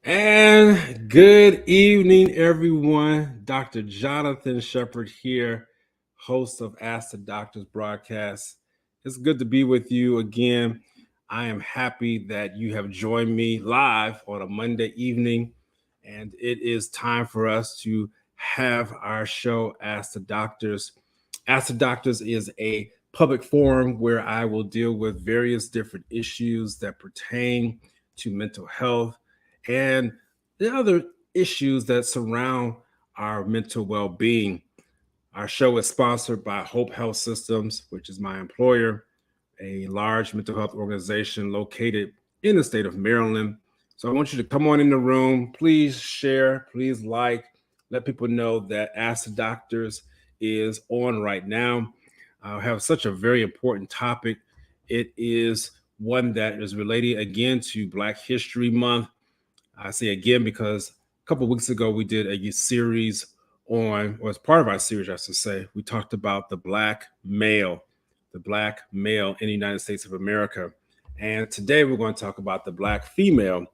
And good evening, everyone. Dr. Jonathan Shepard here, host of Ask the Doctors broadcast. It's good to be with you again. I am happy that you have joined me live on a Monday evening, and it is time for us to have our show, Ask the Doctors. Ask the Doctors is a public forum where I will deal with various different issues that pertain to mental health and the other issues that surround our mental well-being. Our show is sponsored by Hope Health Systems, which is my employer, a large mental health organization located in the state of Maryland. So I want you to come on in the room. Please share, please let people know that Ask the Doctors is on right now. I have such a very important topic. It is one that is related again to Black History Month. I say again because a couple of weeks ago we did a series or as part of our series, I should say, we talked about the Black male in the United States of America. And today we're going to talk about the Black female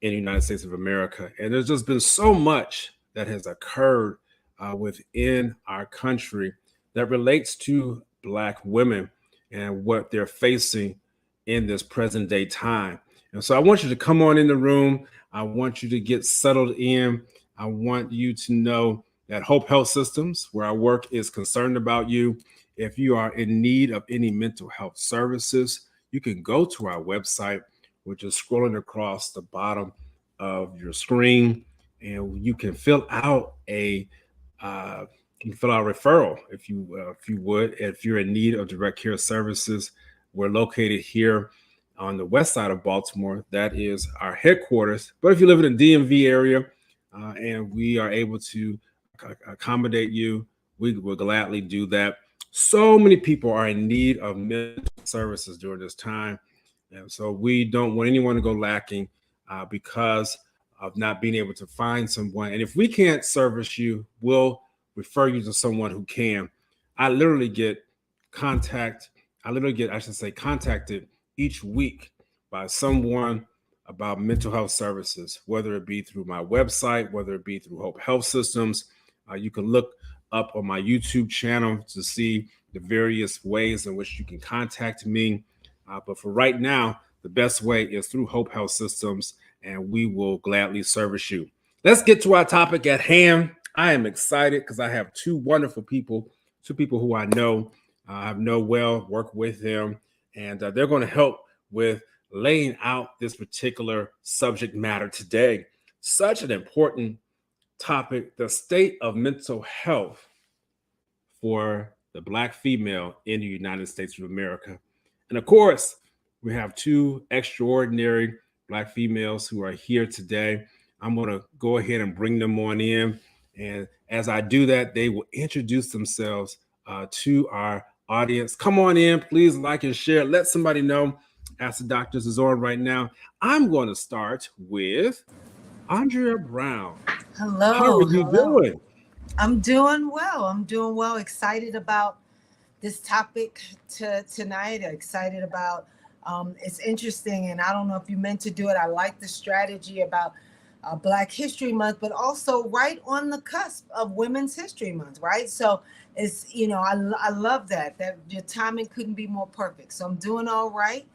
in the United States of America. And there's just been so much that has occurred within our country that relates to Black women and what they're facing in this present day time. And so I want you to come on in the room. I want you to get settled in. I want you to know that Hope Health Systems, where I work, is concerned about you. If you are in need of any mental health services, you can go to our website, which is scrolling across the bottom of your screen, and you can fill out a referral if you would. If you're in need of direct care services, we're located here on the west side of Baltimore. That is our headquarters. But if you live in the DMV area and we are able to accommodate you, we will gladly do that. So many people are in need of mental services during this time. And so we don't want anyone to go lacking because of not being able to find someone. And if we can't service you, we'll refer you to someone who can. I literally get contacted each week by someone about mental health services, whether it be through my website, whether it be through Hope Health Systems. You can look up on my YouTube channel to see the various ways in which you can contact me. But for right now, the best way is through Hope Health Systems, and we will gladly service you. Let's get to our topic at hand. I am excited because I have two wonderful people, two people who I know well, work with them, and they're going to help with laying out this particular subject matter today. Such an important topic, the state of mental health for the Black female in the United States of America. And of course, we have two extraordinary Black females who are here today. I'm going to go ahead and bring them on in. And as I do that, they will introduce themselves to our audience. Come on in, please like and share. Let somebody know Ask the Doctors is on right now. I'm going to start with Andrea Brown. Hello. How are you doing? I'm doing well. Excited about this topic tonight. Excited about it's interesting, and I don't know if you meant to do it. I like the strategy about Black History Month, but also right on the cusp of Women's History Month, right? So it's, I love that your timing couldn't be more perfect. So I'm doing all right.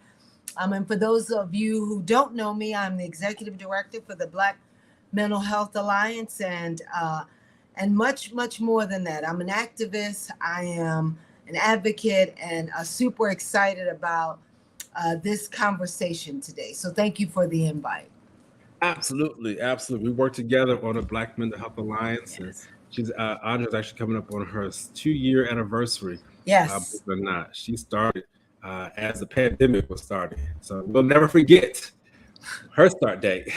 And for those of you who don't know me, I'm the executive director for the Black Mental Health Alliance, and much, much more than that. I'm an activist. I am an advocate, and super excited about this conversation today. So thank you for the invite. Absolutely. We work together on the Black Mental Health Alliance, and Andrea's actually coming up on her 2-year anniversary. Yes. Believe it or not, she started as the pandemic was starting, so we'll never forget her start date.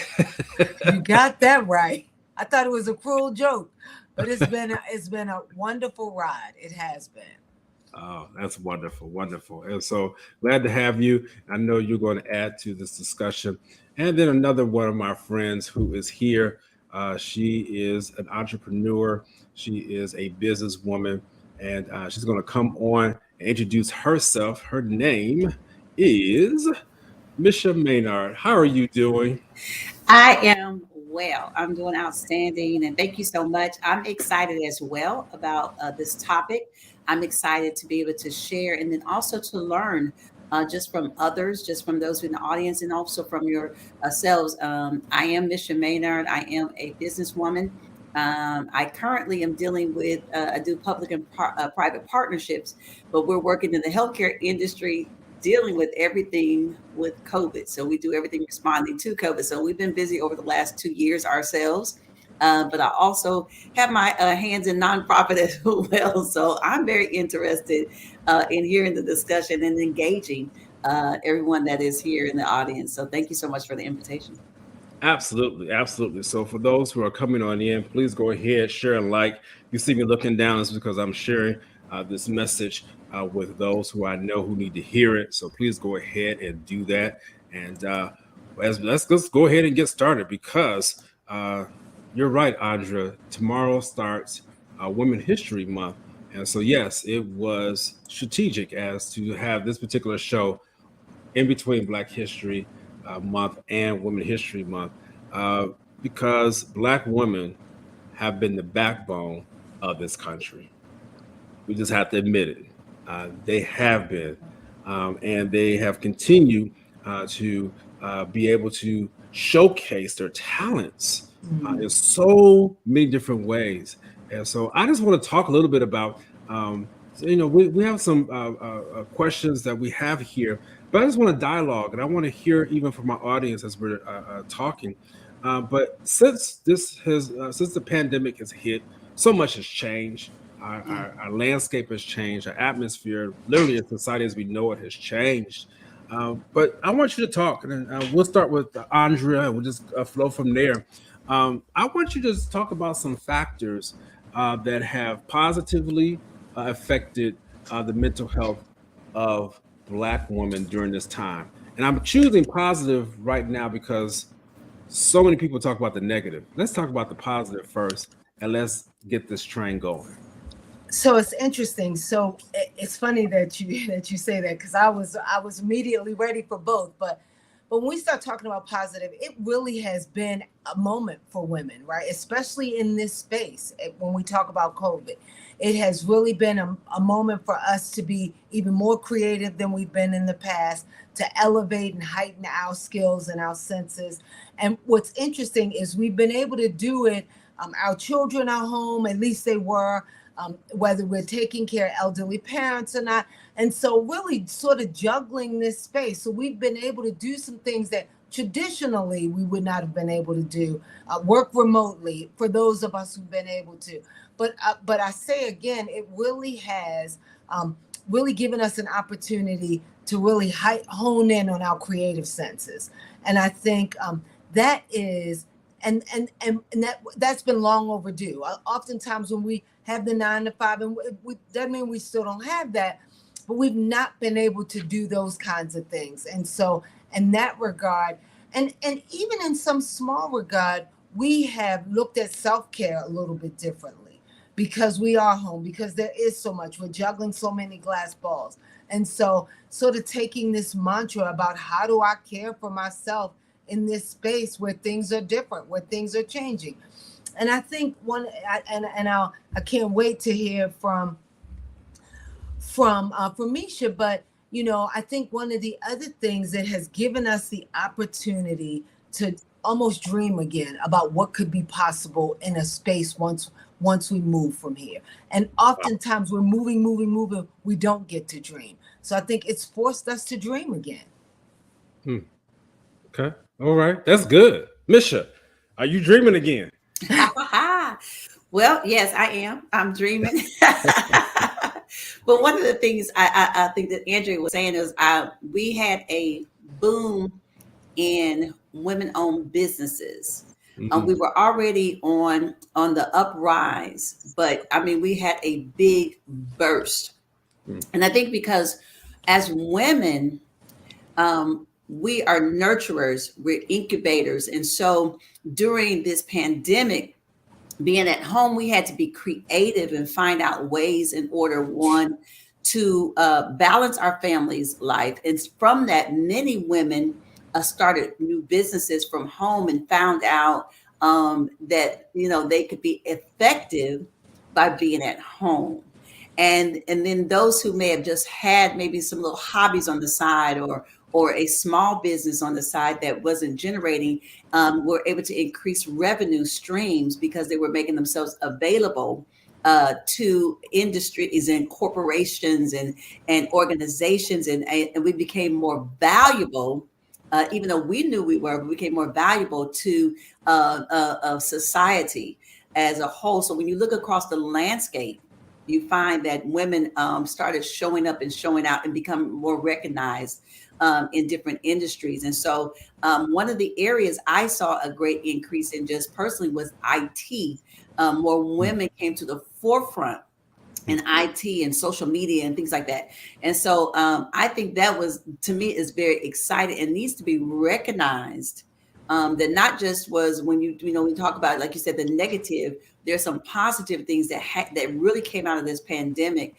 You got that right. I thought it was a cruel joke, but it's been a wonderful ride. It has been. Oh, that's wonderful. And so glad to have you. I know you're going to add to this discussion. And then another one of my friends who is here. She is an entrepreneur. She is a businesswoman, and she's going to come on and introduce herself. Her name is Misha Maynard. How are you doing? I am well. I'm doing outstanding. And thank you so much. I'm excited as well about this topic. I'm excited to be able to share and then also to learn just from others, just from those in the audience, and also from yourselves. I am Misha Maynard. I am a businesswoman. I currently am dealing with, I do public and private partnerships, but we're working in the healthcare industry dealing with everything with COVID. So we do everything responding to COVID. So we've been busy over the last 2 years ourselves. But I also have my hands in nonprofit as well. So I'm very interested in hearing the discussion and engaging everyone that is here in the audience. So thank you so much for the invitation. Absolutely, absolutely. So for those who are coming on in, please go ahead, share and like. You see me looking down, it's because I'm sharing this message with those who I know who need to hear it. So please go ahead and do that. And let's go ahead and get started because you're right, Andrea. Tomorrow starts Women History Month. And so, yes, it was strategic as to have this particular show in between Black History Month and Women History Month uh, because Black women have been the backbone of this country. We just have to admit it. They have been, and they have continued to be able to showcase their talents in so many different ways. And so I just want to talk a little bit about, we have some questions that we have here, but I just want to dialogue and I want to hear even from my audience as we're talking. But since the pandemic has hit, so much has changed. Our landscape has changed. Our atmosphere, literally, in society as we know it, has changed. But I want you to talk, and we'll start with Andrea, and we'll just flow from there. I want you to just talk about some factors that have positively affected the mental health of Black women during this time. And I'm choosing positive right now because so many people talk about the negative. Let's talk about the positive first, and let's get this train going. So it's interesting. So it's funny that you that you say that because I was immediately ready for both. But when we start talking about positive, it really has been a moment for women, right? Especially in this space. When we talk about COVID, it has really been a moment for us to be even more creative than we've been in the past, to elevate and heighten our skills and our senses. And what's interesting is we've been able to do it. Our children are home, at least they were. Whether we're taking care of elderly parents or not. And so really sort of juggling this space. So we've been able to do some things that traditionally we would not have been able to do, work remotely for those of us who've been able to. But I say again, it really has really given us an opportunity to really hone in on our creative senses. And I think that is, and that's been long overdue. Oftentimes when we have the 9 to 5, and doesn't mean we still don't have that, but we've not been able to do those kinds of things. And so in that regard, and even in some small regard, we have looked at self-care a little bit differently because we are home, because there is so much, we're juggling so many glass balls. And so sort of taking this mantra about how do I care for myself in this space where things are different, where things are changing. And I think I can't wait to hear from Misha. But I think one of the other things that has given us the opportunity to almost dream again about what could be possible in a space once we move from here. And oftentimes we're moving, we don't get to dream. So I think it's forced us to dream again. Okay. All right. That's good. Misha, are you dreaming again? Well, yes, I am. I'm dreaming. But one of the things I think that Andrea was saying is we had a boom in women-owned businesses. We were already on the uprise, but I mean, we had a big burst. And I think because as women, we are nurturers, we're incubators. And so during this pandemic, being at home, we had to be creative and find out ways in order, one, to balance our family's life. And from that, many women started new businesses from home and found out that they could be effective by being at home. And then those who may have just had maybe some little hobbies on the side, or a small business on the side that wasn't generating, were able to increase revenue streams because they were making themselves available to industries and corporations and organizations, and we became more valuable. Even though we knew we were, we became more valuable to society as a whole. So when you look across the landscape, you find that women started showing up and showing out and become more recognized in different industries. And so one of the areas I saw a great increase in just personally was IT. More women came to the forefront in IT and social media and things like that. And so I think that was, to me, is very exciting and needs to be recognized. That not just was when we talk about, like you said, the negative, there's some positive things that really came out of this pandemic.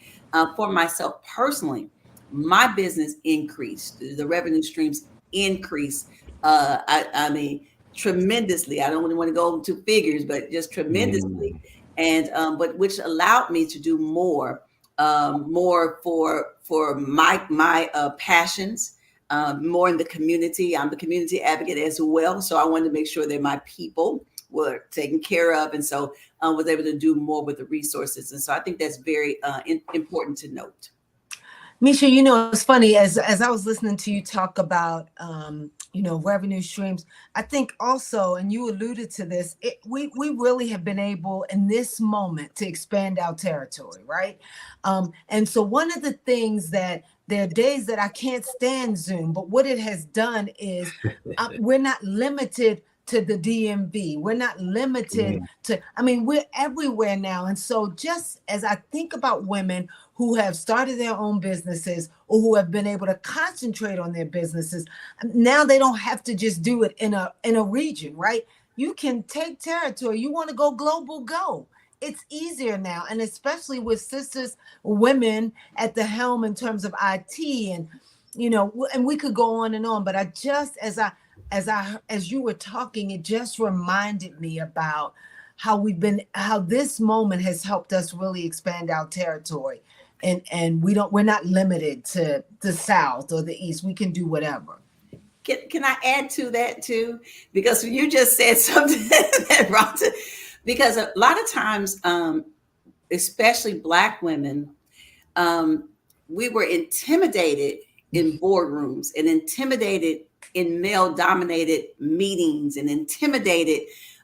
For myself personally, my business increased, the revenue streams increased. I mean, tremendously. I don't really want to go to figures, but just tremendously. And but which allowed me to do more for my passions. More in the community. I'm the community advocate as well. So I wanted to make sure that my people were taken care of. And so I was able to do more with the resources. And so I think that's very important to note. Misha, it's funny, as I was listening to you talk about, revenue streams, I think also, and you alluded to this, we really have been able in this moment to expand our territory, right? And so one of the things that there are days that I can't stand Zoom, but what it has done is we're not limited to the DMV. We're not limited to, we're everywhere now. And so just as I think about women who have started their own businesses or who have been able to concentrate on their businesses, now they don't have to just do it in a region, right? You can take territory. You want to go global, go. It's easier now. And especially with sisters, women at the helm in terms of IT and, and we could go on, but I just, as you were talking, it just reminded me about how this moment has helped us really expand our territory. And we're not limited to the South or the East. We can do whatever. Can I add to that too? Because you just said something that brought to, because a lot of times, especially Black women, we were intimidated in boardrooms and intimidated in male-dominated meetings and intimidated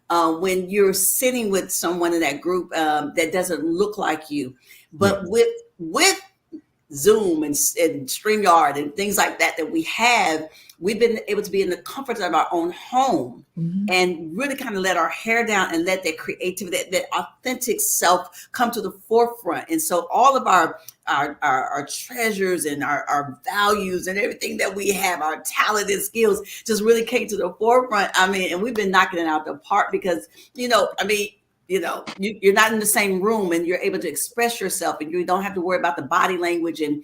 when you're sitting with someone in that group that doesn't look like you. But with Zoom and StreamYard and things like that we've been able to be in the comfort of our own home and really kind of let our hair down and let that creativity, that authentic self come to the forefront. And so all of our treasures and our values and everything that we have, our talent and skills just really came to the forefront. And we've been knocking it out the park because, you're not in the same room and you're able to express yourself and you don't have to worry about the body language and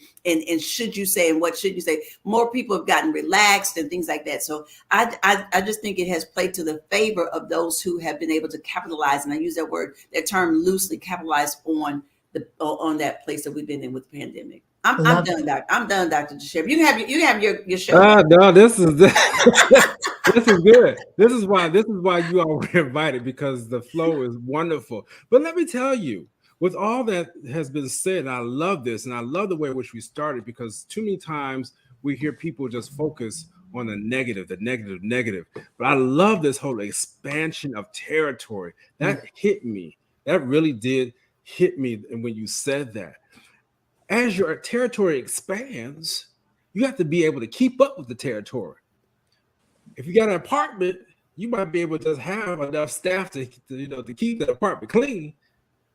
should you say and what should you say. More people have gotten relaxed and things like that. So I just think it has played to the favor of those who have been able to capitalize, and I use that term loosely, capitalize on that place that we've been in with the pandemic. I'm done, Dr. Desheb. You have your show. No, this is this is good. This is why you all were invited, because the flow is wonderful. But let me tell you, with all that has been said, and I love this, and I love the way in which we started, because too many times we hear people just focus on the negative. But I love this whole expansion of territory. That hit me. That really did hit me. And when you said that, as your territory expands, you have to be able to keep up with the territory. If you got an apartment, you might be able to just have enough staff to keep the apartment clean.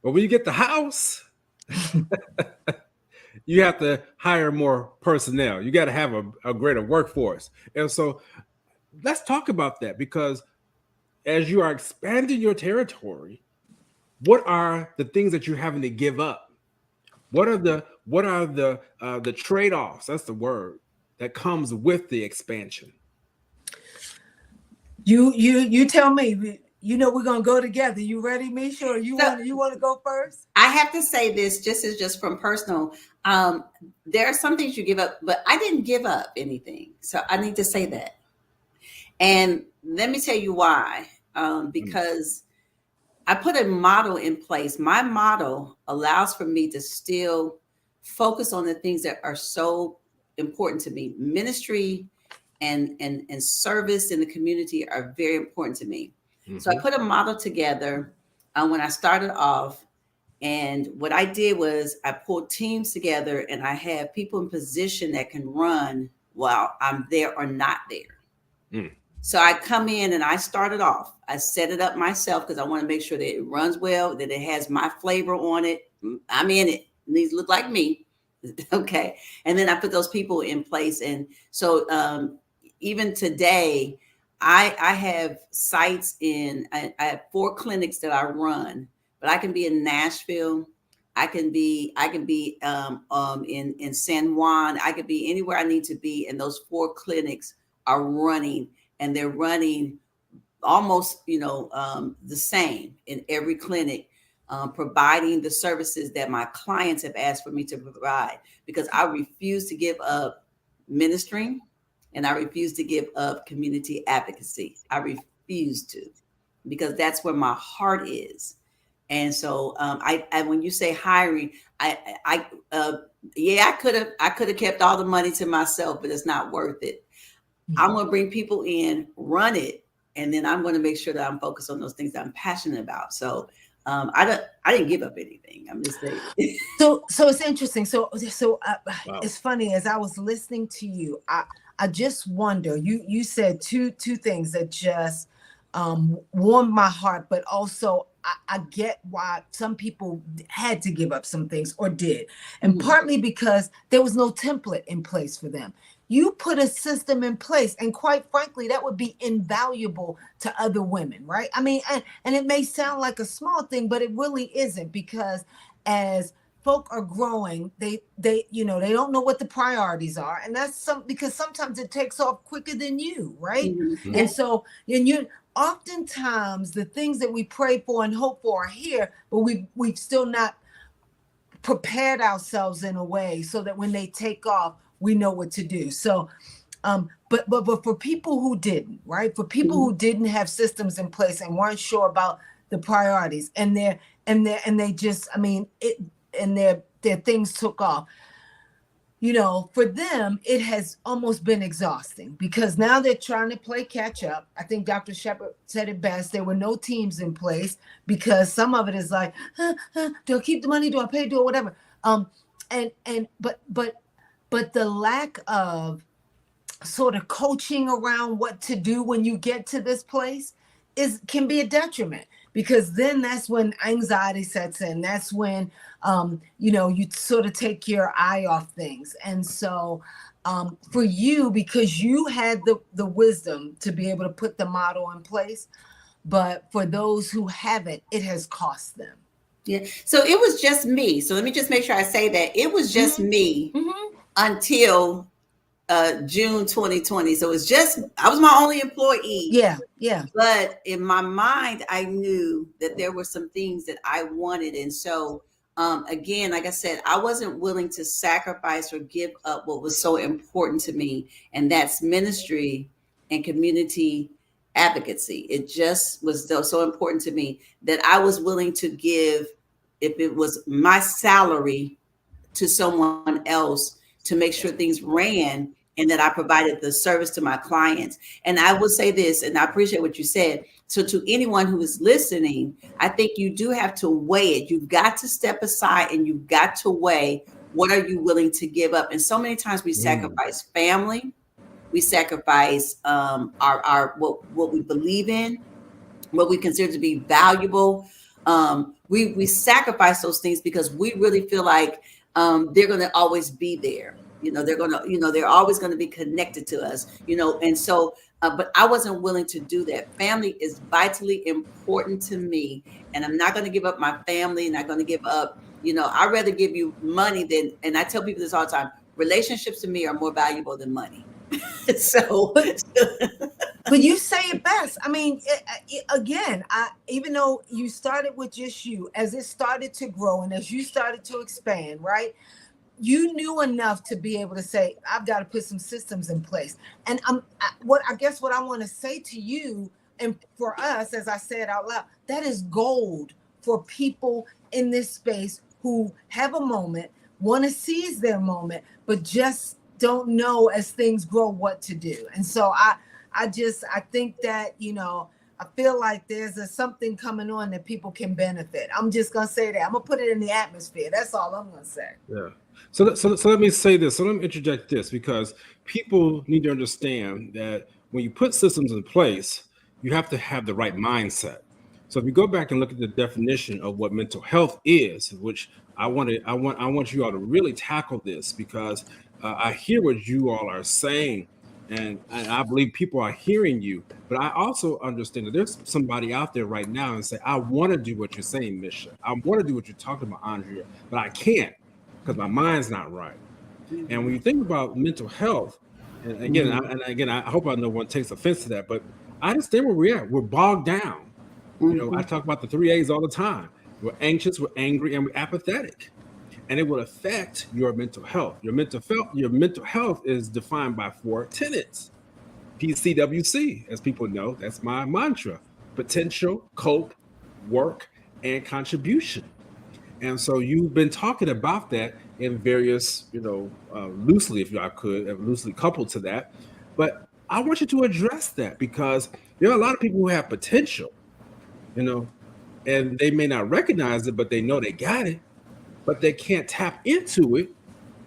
But when you get the house, you have to hire more personnel. You got to have a greater workforce. And so let's talk about that, because as you are expanding your territory, what are the things that you're having to give up? What are the trade-offs? That's the word that comes with the expansion. You tell me. You know we're gonna go together. You ready, Misha, or you want to go first? I have to say this just from personal. There are some things you give up, but I didn't give up anything. So I need to say that. And let me tell you why. Because I put a model in place. My model allows for me to still focus on the things that are so important to me. Ministry and service in the community are very important to me. So I put a model together when I started off. And what I did was I pulled teams together and I have people in position that can run while I'm there or not there. So I come in and I started off. I set it up myself because I want to make sure that it runs well, that it has my flavor on it. I'm in it. It needs to look like me. Okay. And then I put those people in place. And so even today, I have sites I have 4 clinics that I run, but I can be in Nashville. I can be in San Juan. I could be anywhere I need to be. And those 4 clinics are running, and they're running almost, the same in every clinic, providing the services that my clients have asked for me to provide, because I refuse to give up ministering and I refuse to give up community advocacy. I refuse to, because that's where my heart is. And so I when you say hiring, I could have kept all the money to myself, but it's not worth it. I'm going to bring people in, run it, and then I'm going to make sure that I'm focused on those things that I'm passionate about. So I didn't give up anything. I'm just saying. So it's interesting. So wow. It's funny, as I was listening to you, I just wonder. You said two things that just warmed my heart, but also I get why some people had to give up some things or did, and partly because there was no template in place for them. You put a system in place, and quite frankly, that would be invaluable to other women, right? I mean, and it may sound like a small thing, but it really isn't, because as folk are growing, they don't know what the priorities are, and that's because sometimes it takes off quicker than you, right? And so, oftentimes the things that we pray for and hope for are here, but we've still not prepared ourselves in a way so that when they take off, we know what to do. So, but for people who didn't, right? For people who didn't have systems in place and weren't sure about the priorities, and they just, I mean, their things took off. For them, it has almost been exhausting, because now they're trying to play catch up. I think Dr. Shepard said it best. There were no teams in place, because some of it is like, do I keep the money? Do I pay? Do I whatever? But the lack of sort of coaching around what to do when you get to this place can be a detriment, because then that's when anxiety sets in. That's when you sort of take your eye off things. And so for you, because you had the wisdom to be able to put the model in place, but for those who haven't, it has cost them. Yeah. So it was just me. So let me just make sure I say that it was just me until June 2020. So I was my only employee. Yeah. But in my mind, I knew that there were some things that I wanted. And so again, like I said, I wasn't willing to sacrifice or give up what was so important to me. And that's ministry and community advocacy. It just was so important to me that I was willing to give, if it was my salary, to someone else to make sure things ran, and that I provided the service to my clients. And I will say this, and I appreciate what you said. So to anyone who is listening, I think you do have to weigh it. You've got to step aside and you've got to weigh, what are you willing to give up? And so many times we sacrifice family, we sacrifice our what we believe in, what we consider to be valuable. We sacrifice those things because we really feel like they're going to always be there. They're always going to be connected to us, and so, but I wasn't willing to do that. Family is vitally important to me, and I'm not going to give up my family, not going to give up, I'd rather give you money and I tell people this all the time, relationships to me are more valuable than money. So But you say it best. I mean, again, even though you started with just you, as it started to grow and as you started to expand, right? You knew enough to be able to say, I've got to put some systems in place. And what I want to say to you and for us, as I said out loud, that is gold for people in this space who have a moment, want to seize their moment, but just don't know as things grow what to do. And so I think that, I feel like there's something coming on that people can benefit. I'm just going to say that. I'm going to put it in the atmosphere. That's all I'm going to say. Yeah. So let me say this. So let me interject this, because people need to understand that when you put systems in place, you have to have the right mindset. So if you go back and look at the definition of what mental health is, which I want you all to really tackle this, because I hear what you all are saying, and I believe people are hearing you. But I also understand that there's somebody out there right now and say, I want to do what you're saying, Misha. I want to do what you're talking about, Andrea, but I can't because my mind's not right. And when you think about mental health, and again, I hope no one takes offense to that, but I understand where we're at. We're bogged down. I talk about the 3 A's all the time. We're anxious, we're angry, and we're apathetic. And it will affect your mental health. Your mental health is defined by 4 tenets. PCWC, as people know, that's my mantra: potential, cope, work, and contribution. And so you've been talking about that in various, loosely, if I could, loosely coupled to that. But I want you to address that, because there are a lot of people who have potential, and they may not recognize it, but they know they got it, but they can't tap into it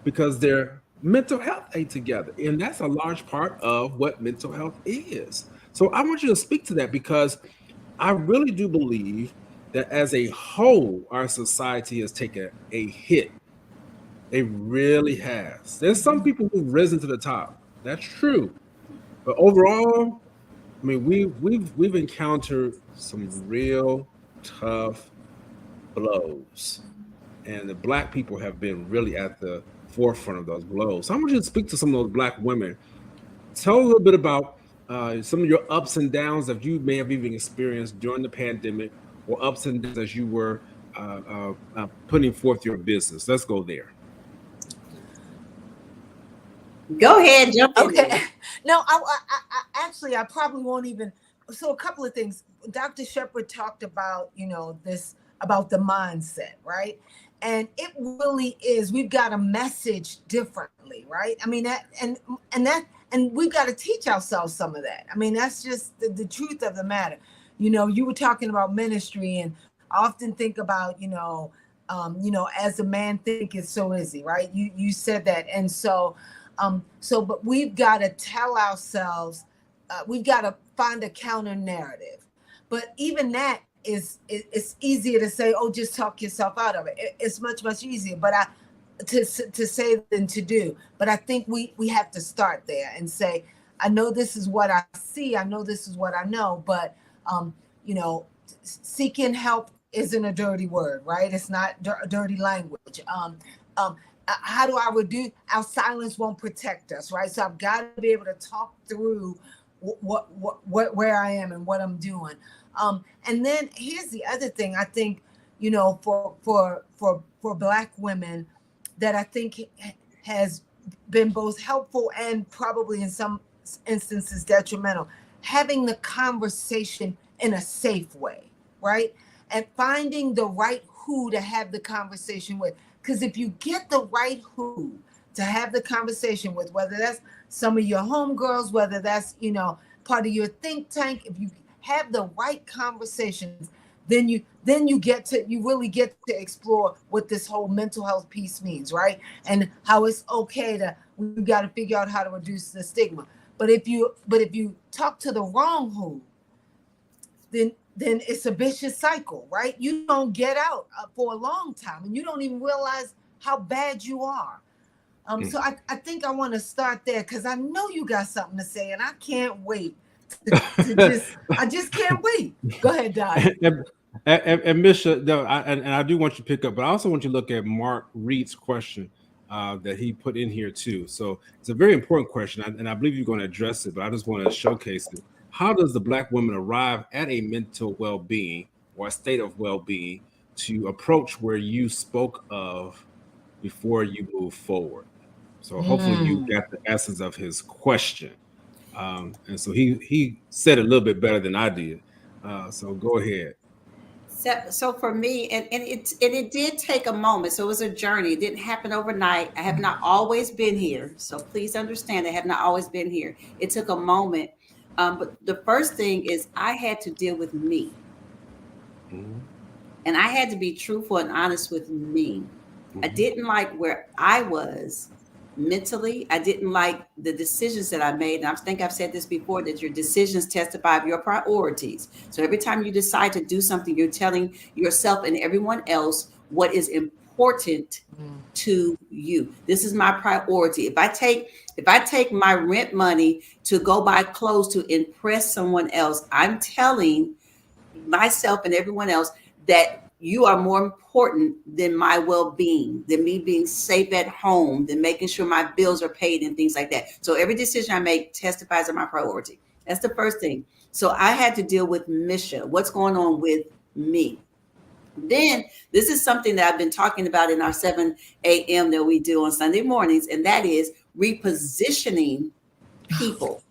because their mental health ain't together. And that's a large part of what mental health is. So I want you to speak to that, because I really do believe that as a whole, our society has taken a hit. It really has. There's some people who've risen to the top. That's true. But overall, I mean, we've encountered some real tough blows. And the Black people have been really at the forefront of those blows. So I want you to speak to some of those Black women. Tell a little bit about some of your ups and downs that you may have even experienced during the pandemic, or ups and downs as you were putting forth your business. Let's go there. Go ahead, jump in. Okay. No, I probably won't even. So a couple of things. Dr. Shepherd talked about, this about the mindset, right? And it really is. We've got to message differently, right? I mean, and we've got to teach ourselves some of that. I mean, that's just the truth of the matter. You were talking about ministry, and I often think about, as a man thinketh, so is he, right? You said that. And but we've got to tell ourselves, we've got to find a counter narrative. But even that it's easier to say, oh, just talk yourself out of it. It's much, much easier, but to say than to do. But I think we have to start there and say, I know this is what I see. I know this is what I know, but seeking help isn't a dirty word, right? It's not dirty language. How do I reduce? Our silence won't protect us, right? So I've got to be able to talk through where I am and what I'm doing. And then here's the other thing. I think, for Black women, that I think has been both helpful and probably in some instances detrimental, having the conversation in a safe way, right? And finding the right who to have the conversation with. Because if you get the right who to have the conversation with, whether that's some of your homegirls, whether that's, part of your think tank, if you have the right conversations, then you really get to explore what this whole mental health piece means, right? And how it's okay we've got to figure out how to reduce the stigma. But if you talk to the wrong who, then it's a vicious cycle, right? You don't get out for a long time, and you don't even realize how bad you are. So I think I want to start there, because I know you got something to say, and I can't wait I just can't wait. Go ahead, Dad. And Misha, no, I do want you to pick up, but I also want you to look at Mark Reed's question that he put in here too. So it's a very important question, and I believe you're going to address it, but I just want to showcase it. How does the Black woman arrive at a mental well-being or a state of well-being to approach where you spoke of before you move forward? So hopefully you got the essence of his question. And so he said it a little bit better than I did. So go ahead. So for me, and it did take a moment. So it was a journey. It didn't happen overnight. I have not always been here. So please understand, I have not always been here. It took a moment. But the first thing is I had to deal with me. Mhm. And I had to be truthful and honest with me. I didn't like where I was mentally. I didn't like the decisions that I made. And I think I've said this before, that your decisions testify of your priorities. So every time you decide to do something, you're telling yourself and everyone else what is important to you. This is my priority. If I take my rent money to go buy clothes to impress someone else, I'm telling myself and everyone else that you are more important than my well-being, than me being safe at home, than making sure my bills are paid and things like that. So every decision I make testifies of my priority. That's the first thing. So I had to deal with Misha. What's going on with me? Then this is something that I've been talking about in our 7 a.m. that we do on Sunday mornings, and that is repositioning people.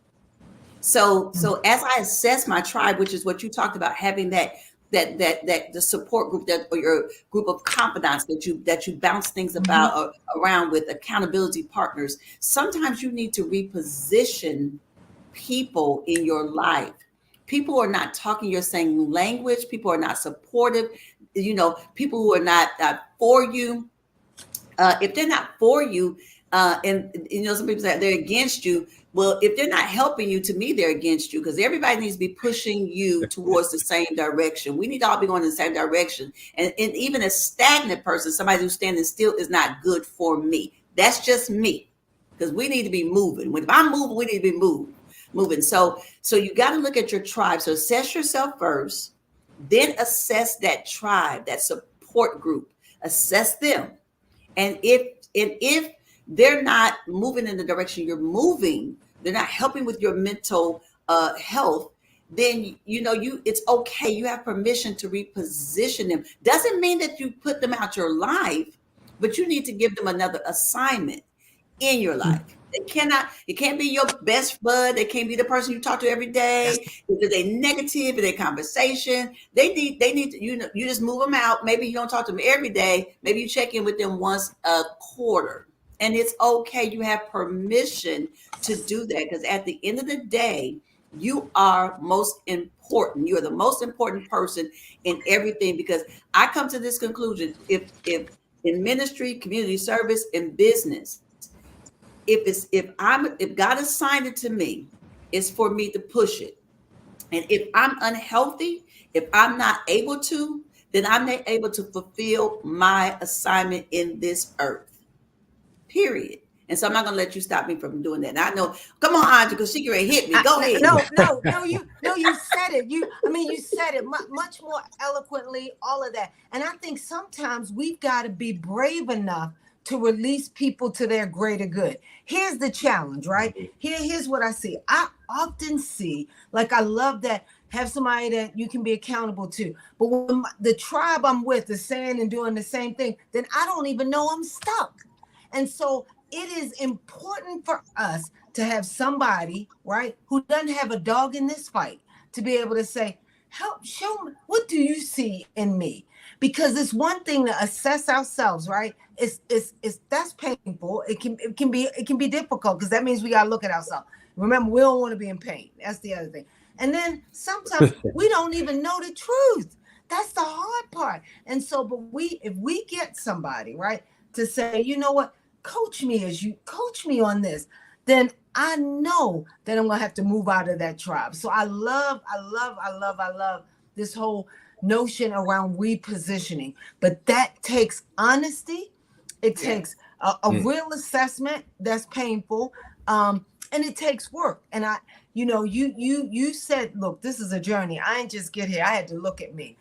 So as I assess my tribe, which is what you talked about, having that the support group, that, or your group of confidants that you bounce things about around with, accountability partners, sometimes you need to reposition people in your life. People are not talking your same language. People are not supportive. People who are not for you. If they're not for you, and some people say they're against you. Well, if they're not helping you, to me, they're against you, because everybody needs to be pushing you towards the same direction. We need to all be going in the same direction. And even a stagnant person, somebody who's standing still, is not good for me. That's just me, because we need to be moving. If I'm moving, we need to be moving. So you got to look at your tribe. So assess yourself first, then assess that tribe, that support group. Assess them. And if they're not moving in the direction you're moving, they're not helping with your mental health, then it's okay. You have permission to reposition them. Doesn't mean that you put them out your life, but you need to give them another assignment in your life. It can't be your best bud. They can't be the person you talk to every day. If they negative in their conversation, they need to, you just move them out. Maybe you don't talk to them every day. Maybe you check in with them once a quarter. And it's okay. You have permission to do that, because at the end of the day, you are most important. You are the most important person in everything, because I come to this conclusion. If in ministry, community service, and business, if God assigned it to me, it's for me to push it. And if I'm unhealthy, if I'm not able to, then I'm not able to fulfill my assignment in this earth. Period. And so I'm not going to let you stop me from doing that. And I know, come on, Andrea, because she can hit me. Go ahead. No, you said it. You said it much more eloquently, all of that. And I think sometimes we've got to be brave enough to release people to their greater good. Here's the challenge, right? Here's what I see. I often see, like, I love that, have somebody that you can be accountable to. But when the tribe I'm with is saying and doing the same thing, then I don't even know I'm stuck. And so it is important for us to have somebody, right, who doesn't have a dog in this fight, to be able to say, show me, what do you see in me? Because it's one thing to assess ourselves, right? It's that's painful. It can be difficult, because that means we gotta look at ourselves. Remember, we don't want to be in pain. That's the other thing. And then sometimes we don't even know the truth. That's the hard part. And so, but if we get somebody, right, to say, you know what, coach me on this, then I know that I'm gonna have to move out of that tribe. So I love this whole notion around repositioning, but that takes honesty. It takes a real assessment that's painful, and it takes work. And you said, look, this is a journey. I didn't just get here. I had to look at me.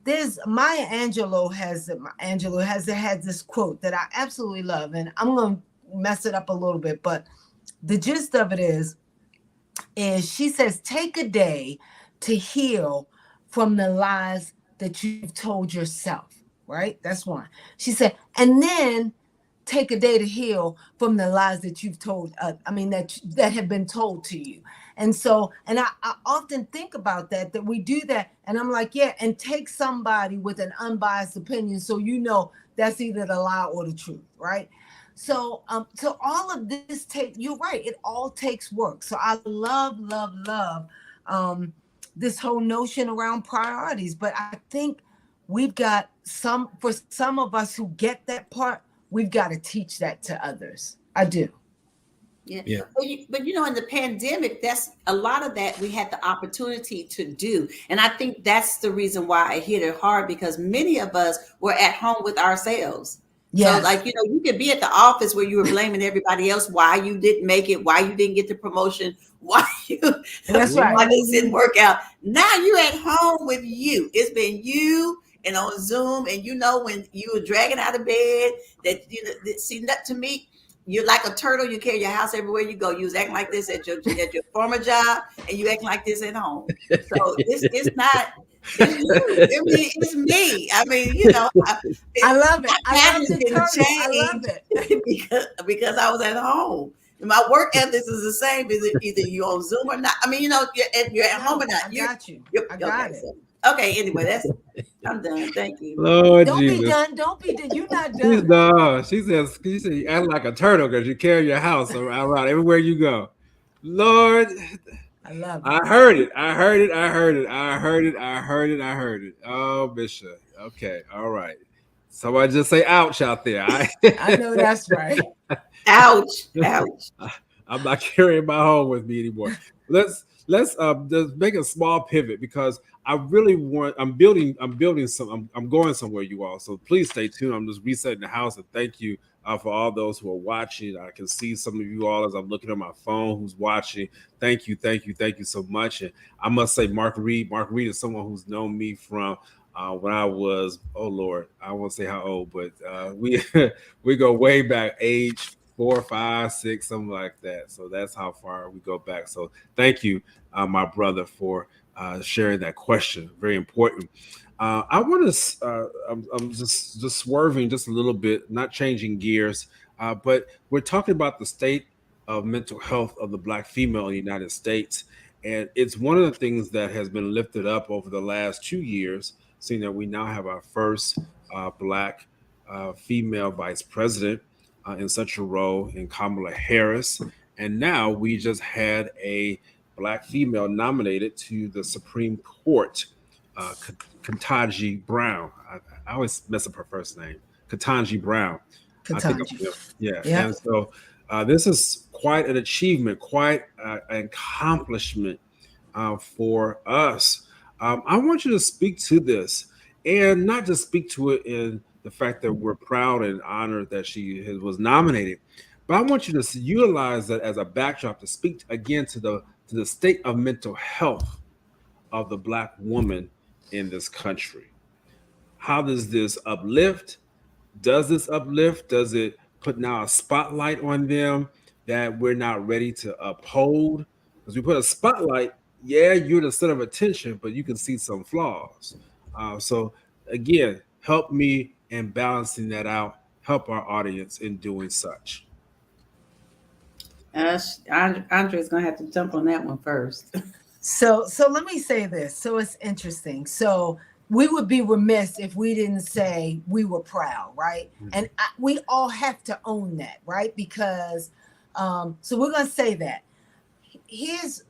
There's Maya Angelou has had this quote that I absolutely love, and I'm going to mess it up a little bit, but the gist of it is, is she says, take a day to heal from the lies that you've told yourself, right? That's one. She said, and then take a day to heal from the lies that you've told, that have been told to you. And so, and I often think about that we do that. And I'm like, yeah, and take somebody with an unbiased opinion. So, that's either the lie or the truth, right? So all of this you're right, it all takes work. So I love this whole notion around priorities. But I think we've got for some of us who get that part, we've got to teach that to others. I do. Yeah. Yeah. But in the pandemic, that's a lot of that we had the opportunity to do. And I think that's the reason why I hit it hard, because many of us were at home with ourselves. Yes. So you could be at the office where you were blaming everybody else, why you didn't make it, why you didn't get the promotion, why That's right. why this didn't work out. Now you're at home with you. It's been you and on Zoom. And when you were dragging out of bed, see, that to me, you're like a turtle. You carry your house everywhere you go. You was acting like this at your former job, and you acting like this at home. So it's not. It's you. I mean, it's me. I mean, I love it. I love didn't I love it because I was at home. My work ethics is the same. Either you're on Zoom or not. I mean, you're at home or not. I got you. I got it. Okay. Anyway, I'm done. Thank you. Lord Don't Jesus. be done. Don't be done. You're not done. No, she said you act like a turtle because you carry your house around everywhere you go. Lord, I love it. I heard it. I heard it. I heard it. I heard it. I heard it. I heard it. Oh, Bishop. Okay. All right. Somebody just say ouch out there. I know that's right. Ouch. Ouch. I'm not carrying my home with me anymore. Let's just make a small pivot, because I really I'm going somewhere, you all. So please stay tuned. I'm just resetting the house, and thank you for all those who are watching. I can see some of you all as I'm looking at my phone who's watching. Thank you so much. And I must say, Mark Reed is someone who's known me from when I was, oh Lord, I won't say how old, but we go way back, age 4, 5, 6, something like that. So that's how far we go back. So thank you, my brother, for sharing that question. Very important. I want to, I'm just swerving just a little bit, not changing gears, but we're talking about the state of mental health of the Black female in the United States. And it's one of the things that has been lifted up over the last 2 years, seeing that we now have our first Black female vice president in such a role in Kamala Harris. And now we just had a Black female nominated to the Supreme Court, Ketanji Brown. I always mess up her first name, Ketanji Brown. Yeah. And so this is quite an achievement, quite an accomplishment for us. I want you to speak to this, and not just speak to it in the fact that we're proud and honored that she was nominated, but I want you to utilize that as a backdrop to speak again to the state of mental health of the Black woman in this country. How does this uplift? Does this uplift? Does it put now a spotlight on them that we're not ready to uphold? Because we put a spotlight, yeah, you're the center of attention, but you can see some flaws. So again, help me in balancing that out. Help our audience in doing such. Andrea's gonna have to jump on that one first. So let me say this. So it's interesting. So we would be remiss if we didn't say we were proud, right? Mm-hmm. And we all have to own that, right? Because so we're gonna say that. Here's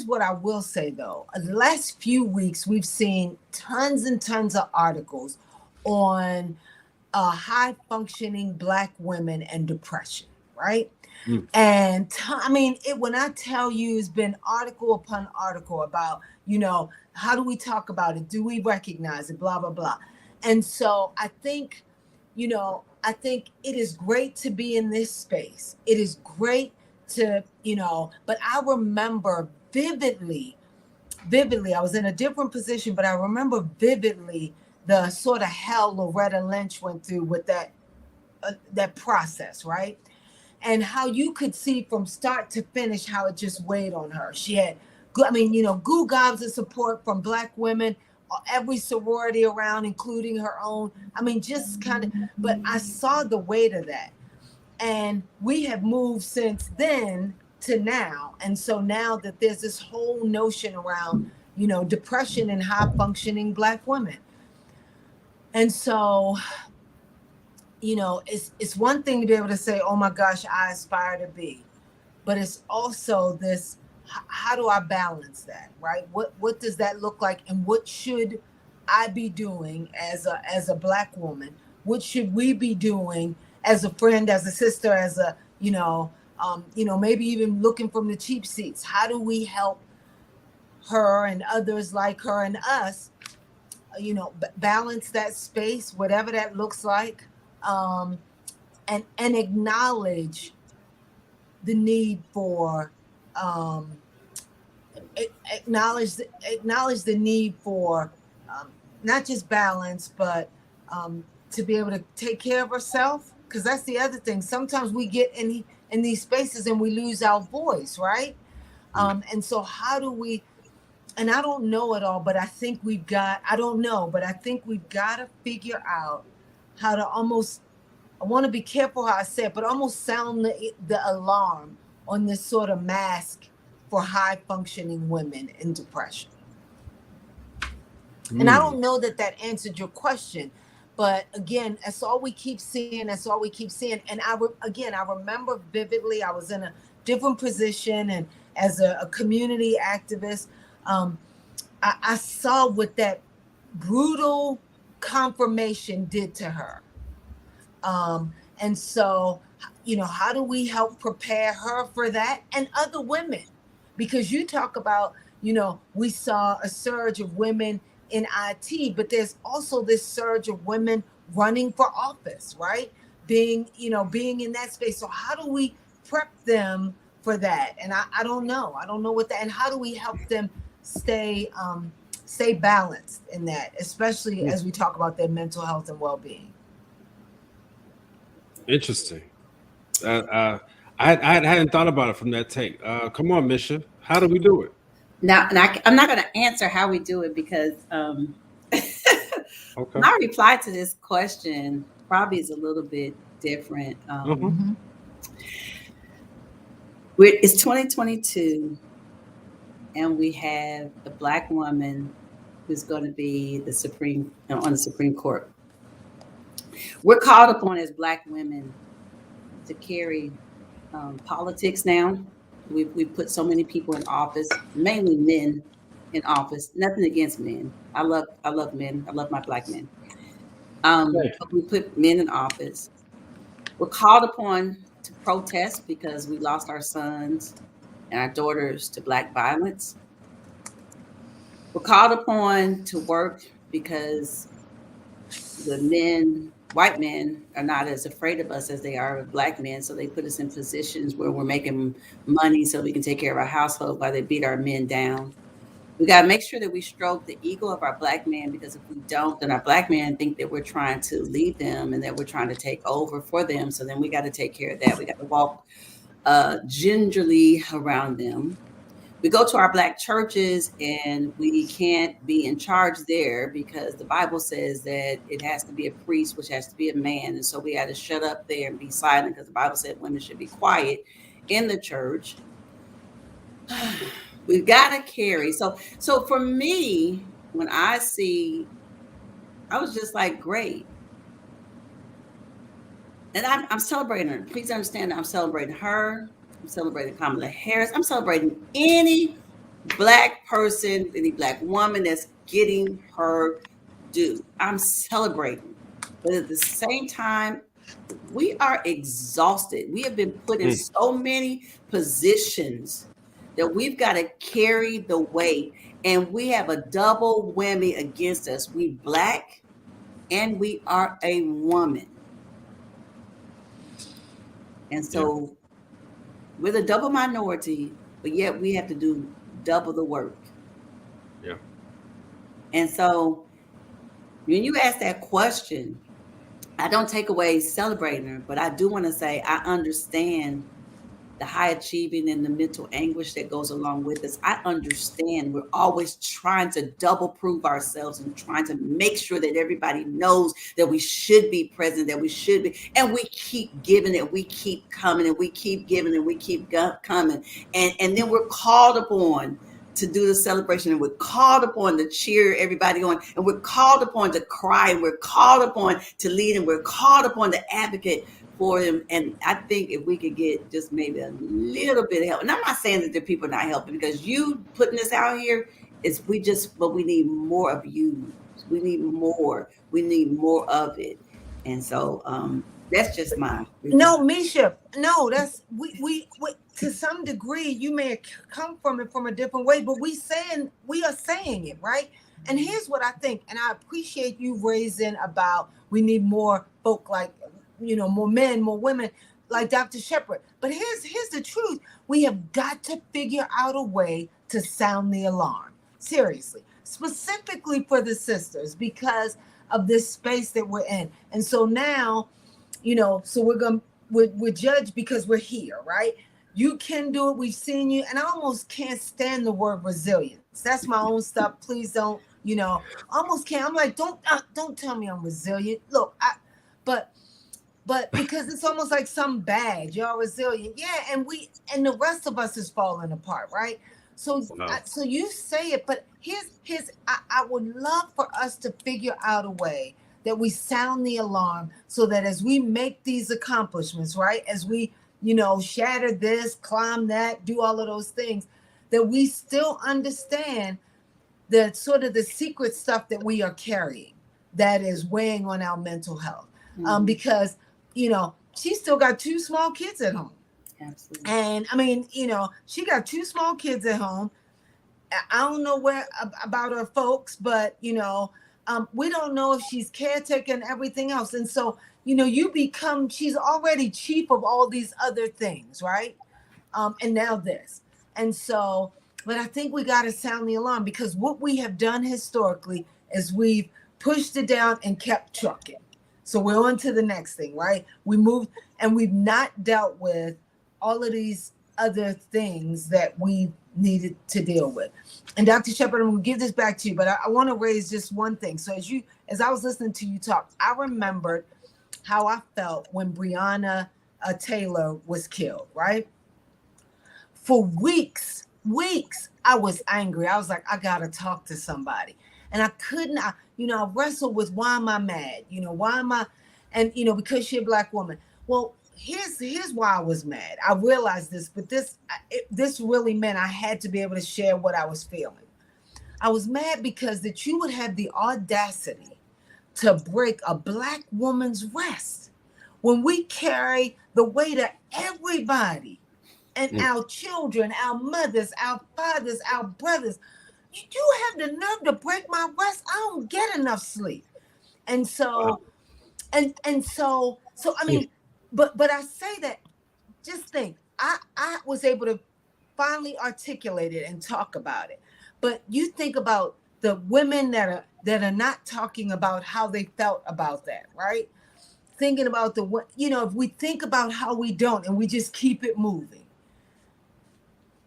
what I will say though. The last few weeks we've seen tons and tons of articles on high functioning Black women and depression, right? Mm. And when I tell you, it's been article upon article about, how do we talk about it? Do we recognize it? Blah, blah, blah. And so I think it is great to be in this space. It is great to, but I remember vividly, I was in a different position, but I remember vividly the sort of hell Loretta Lynch went through with that process, right? And how you could see from start to finish how it just weighed on her. She had goo gobs of support from Black women, every sorority around, including her own. I mean, just kind of, but I saw the weight of that. And we have moved since then to now. And so now that there's this whole notion around, depression in high functioning Black women. And so, it's one thing to be able to say, oh my gosh, I aspire to be, but it's also this, how do I balance that, right? What does that look like? And what should I be doing as a Black woman? What should we be doing as a friend, as a sister, as a, maybe even looking from the cheap seats? How do we help her and others like her and us, balance that space, whatever that looks like, and acknowledge the need for, acknowledge the need for not just balance, but to be able to take care of herself. Because that's the other thing. Sometimes we get in these spaces and we lose our voice, right? And so how do we, and I don't know it all, but I think we've got, I don't know, but I think we've got to figure out how to almost, I want to be careful how I say it, but almost sound the alarm on this sort of mask for high functioning women in depression. And I don't know that answered your question, but again, that's all we keep seeing. That's all we keep seeing. And I remember vividly, I was in a different position, and as a community activist, I saw what that brutal confirmation did to her. And so, how do we help prepare her for that and other women? Because you talk about, we saw a surge of women in IT, but there's also this surge of women running for office, right? Being in that space. So how do we prep them for that? And I don't know. I don't know what that, and how do we help them stay balanced in that, especially as we talk about their mental health and well-being. Interesting. I hadn't thought about it from that take. Come on, Misha. How do we do it? Now, and I'm not going to answer how we do it because Okay. my reply to this question probably is a little bit different. It's 2022, and we have a Black woman who's going to be on the Supreme Court. We're called upon as Black women to carry politics now. We put so many people in office, mainly men in office. Nothing against men. I love men. I love my Black men. But we put men in office. We're called upon to protest because we lost our sons and our daughters to Black violence. We're called upon to work because the white men are not as afraid of us as they are of Black men. So they put us in positions where we're making money so we can take care of our household while they beat our men down. We got to make sure that we stroke the ego of our Black men, because if we don't, then our Black men think that we're trying to lead them and that we're trying to take over for them. So then we got to take care of that. We got to walk gingerly around them. We go to our Black churches and we can't be in charge there because the Bible says that it has to be a priest, which has to be a man. And so we had to shut up there and be silent because the Bible said women should be quiet in the church. We've got to carry. So for me, when I was just like, great. And I'm celebrating her. Please understand that I'm celebrating her. I'm celebrating Kamala Harris. I'm celebrating any Black person, any Black woman that's getting her due. I'm celebrating. But at the same time, we are exhausted. We have been put in so many positions that we've got to carry the weight. And we have a double whammy against us. We Black and we are a woman. And so we're the double minority, but yet we have to do double the work. Yeah. And so when you ask that question, I don't take away celebrating her, but I do want to say I understand the high achieving and the mental anguish that goes along with this. I understand we're always trying to double prove ourselves and trying to make sure that everybody knows that we should be present, that we should be, and we keep giving it, we keep coming, and we keep giving, and we keep coming, and then we're called upon to do the celebration, and we're called upon to cheer everybody on, and we're called upon to cry, and we're called upon to lead, and we're called upon to advocate for them. And I think if we could get just maybe a little bit of help, and I'm not saying that the people are not helping, because you putting this out here is but we need more of you. We need more of it. And so that's just my no, Misha. No, that's we to some degree you may come from it from a different way, but we are saying it, right? And here's what I think, and I appreciate you raising about we need more folk like, more men, more women like Dr. Shepherd. But here's the truth. We have got to figure out a way to sound the alarm. Seriously, specifically for the sisters, because of this space that we're in. And so now, so we're judged because we're here, right? You can do it. We've seen you. And I almost can't stand the word resilience. That's my own stuff. Please don't, almost can't. I'm like, don't tell me I'm resilient. Look, but because it's almost like some badge. Y'all resilient. Yeah. And the rest of us is falling apart, right? So, so you say it, but I would love for us to figure out a way that we sound the alarm so that as we make these accomplishments, right, as we, shatter this, climb that, do all of those things, that we still understand the sort of the secret stuff that we are carrying that is weighing on our mental health. Because, she still got 2 small kids at home. Absolutely. And I mean, she got 2 small kids at home. I don't know about her folks, but, we don't know if she's caretaker and everything else. And so, she's already chief of all these other things, right? And now this. And so, but I think we got to sound the alarm, because what we have done historically is we've pushed it down and kept trucking. So we're on to the next thing, right? We moved and we've not dealt with all of these other things that we needed to deal with. And Dr. Shepherd, I'm going to give this back to you, but I want to raise just one thing. So as I was listening to you talk, I remembered how I felt when Breonna Taylor was killed, right? For weeks, I was angry. I was like, I got to talk to somebody. And I couldn't, I wrestled with, why am I mad? Why am I, and, because she's a Black woman. Well, here's why I was mad. I realized this, but this really meant I had to be able to share what I was feeling. I was mad because that you would have the audacity to break a Black woman's rest when we carry the weight of everybody and our children, our mothers, our fathers, our brothers. You have the nerve to break my rest. I don't get enough sleep. And so, and so I mean, but I say that, just think, I was able to finally articulate it and talk about it. But you think about the women that are not talking about how they felt about that, right? Thinking about if we think about how we don't and we just keep it moving,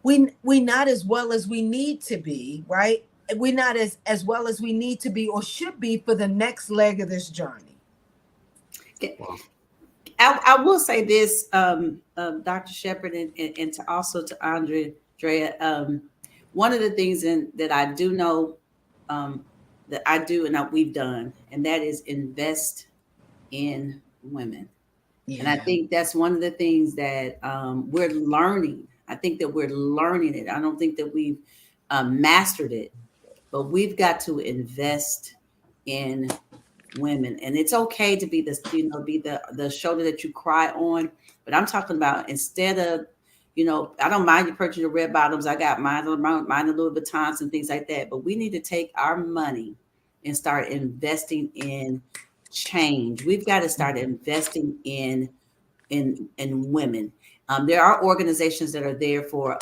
we not as well as we need to be, right? We're not as well as we need to be or should be for the next leg of this journey. I will say this, Dr. Shepherd, and to also to Andrea, one of the things that I do know that I do and we've done, and that is invest in women. Yeah. And I think that's one of the things that we're learning. I think that we're learning it. I don't think that we've mastered it, but we've got to invest in women. And it's okay to be the shoulder that you cry on. But I'm talking about, instead of, I don't mind you purchasing the red bottoms. I got mine a Louis Vuittons and things like that. But we need to take our money and start investing in change. We've got to start investing in women. There are organizations that are there for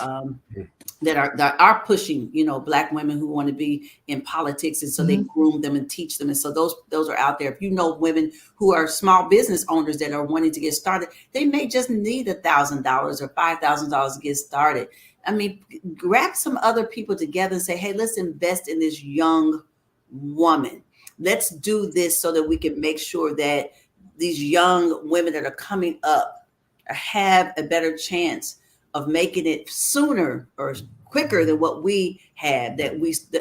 that are pushing, Black women who want to be in politics, and so they groom them and teach them, and so those are out there. If you know women who are small business owners that are wanting to get started, they may just need $1,000 or $5,000 to get started. I mean, grab some other people together and say, hey, let's invest in this young woman. Let's do this so that we can make sure that these young women that are coming up have a better chance of making it sooner or quicker than what we had, that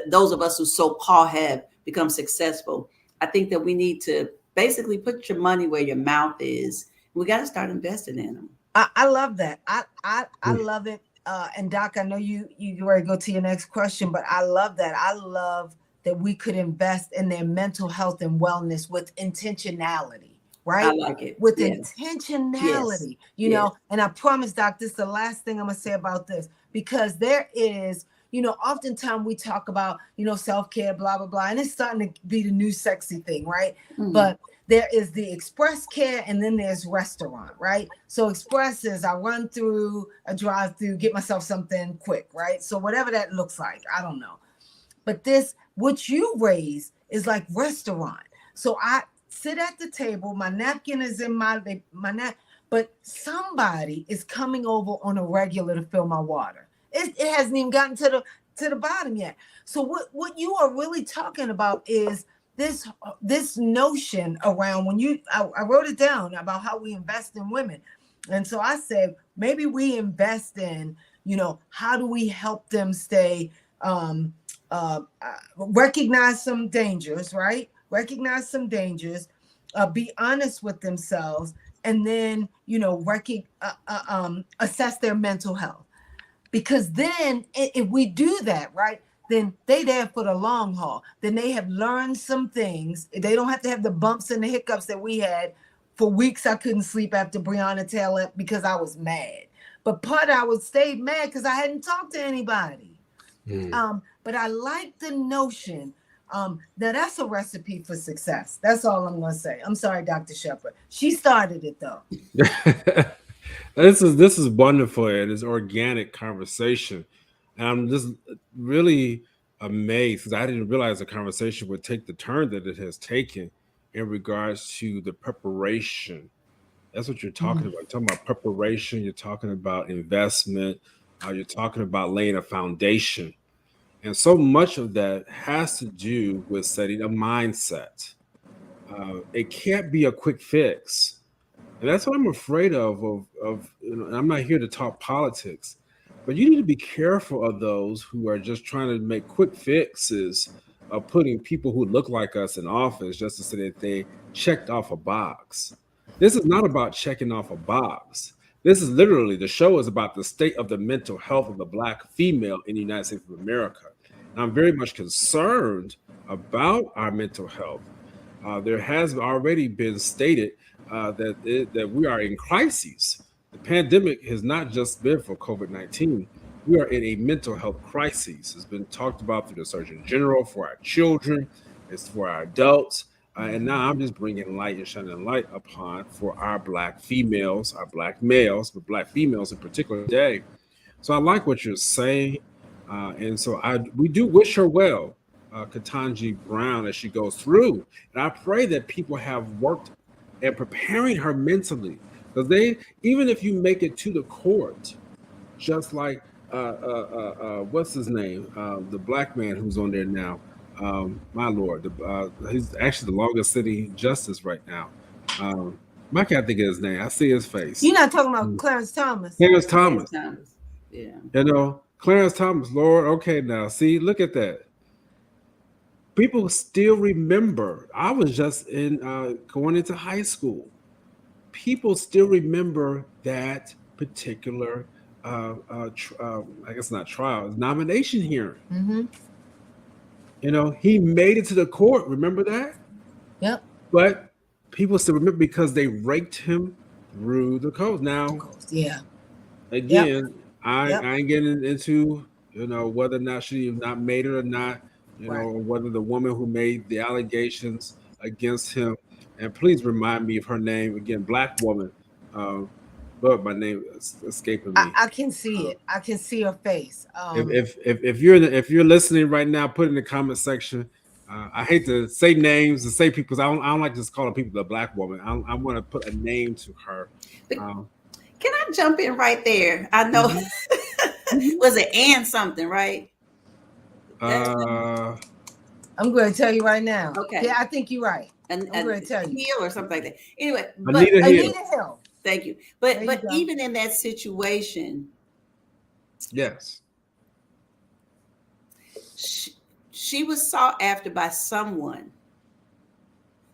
those of us who so-called have become successful. I think that we need to basically put your money where your mouth is. We got to start investing in them. I love that. I love it. And Doc, I know you ready to go to your next question, but I love that. I love that we could invest in their mental health and wellness with intentionality. Right? I like it. With intentionality, you know, and I promise, Doc, this is the last thing I'm going to say about this, because there is, oftentimes we talk about, self-care, blah, blah, blah, and it's starting to be the new sexy thing, right? But there is the express care, and then there's restaurant, right? So express is I run through a drive-through, get myself something quick, right? So whatever that looks like, I don't know. But what you raise is like restaurant. So I sit at the table, my napkin is in my but somebody is coming over on a regular to fill my water. It hasn't even gotten to the bottom yet. So what you are really talking about is this notion around I wrote it down about how we invest in women. And so I said, maybe we invest in, how do we help them stay, recognize some dangers, right? Recognize some dangers, be honest with themselves, and then, assess their mental health. Because then if we do that, right, then they there for the long haul. Then they have learned some things. They don't have to have the bumps and the hiccups that we had. For weeks, I couldn't sleep after Breonna Taylor because I was mad. But I would stay mad because I hadn't talked to anybody. But I like the notion that's a recipe for success. That's all I'm going to say. I'm sorry, Dr. Shepherd. She started it, though. This is wonderful, and it's organic conversation. And I'm just really amazed because I didn't realize the conversation would take the turn that it has taken in regards to the preparation. That's what you're talking about. You're talking about preparation. You're talking about investment. You're talking about laying a foundation. And so much of that has to do with setting a mindset. It can't be a quick fix. And that's what I'm afraid of and I'm not here to talk politics, but you need to be careful of those who are just trying to make quick fixes of putting people who look like us in office just to say that they checked off a box. This is not about checking off a box. This is literally, the show is about the state of the mental health of the Black female in the United States of America. And I'm very much concerned about our mental health. There has already been stated that we are in crises. The pandemic has not just been for COVID-19. We are in a mental health crisis. It's been talked about through the Surgeon General for our children, it's for our adults. And now I'm just bringing light and shining light upon for our Black females, our Black males, but Black females in particular today. So I like what you're saying. And so we do wish her well, Ketanji Brown, as she goes through. And I pray that people have worked at preparing her mentally. Because even if you make it to the court, just like, what's his name? The Black man who's on there now. My Lord, he's actually the longest sitting justice right now. I can't think of his name. I see his face. You're not talking about Clarence Thomas. Clarence Thomas. Yeah. Clarence Thomas, Lord. Okay, now see, look at that. People still remember. I was just going into high school. People still remember that particular, I guess not trial, nomination hearing. He made it to the court. Remember that? Yep. But people still remember because they raked him through the coast. Now, again, I ain't getting into whether or not she not made it or not. Or whether the woman who made the allegations against him, and please remind me of her name again, Black woman. but my name is escaping me. I can see it. I can see her face. If you're listening right now, put in the comment section. I hate to say names and say people. I don't like just calling people the black woman. I want to put a name to her. Can I jump in right there? I know. Was it Ann something, right? I'm going to tell you right now. Okay. Yeah, I think you're right. And I'm going to tell you. Hill or something like that. Anyway, Anita Hill. Thank you. But even in that situation, yes, she was sought after by someone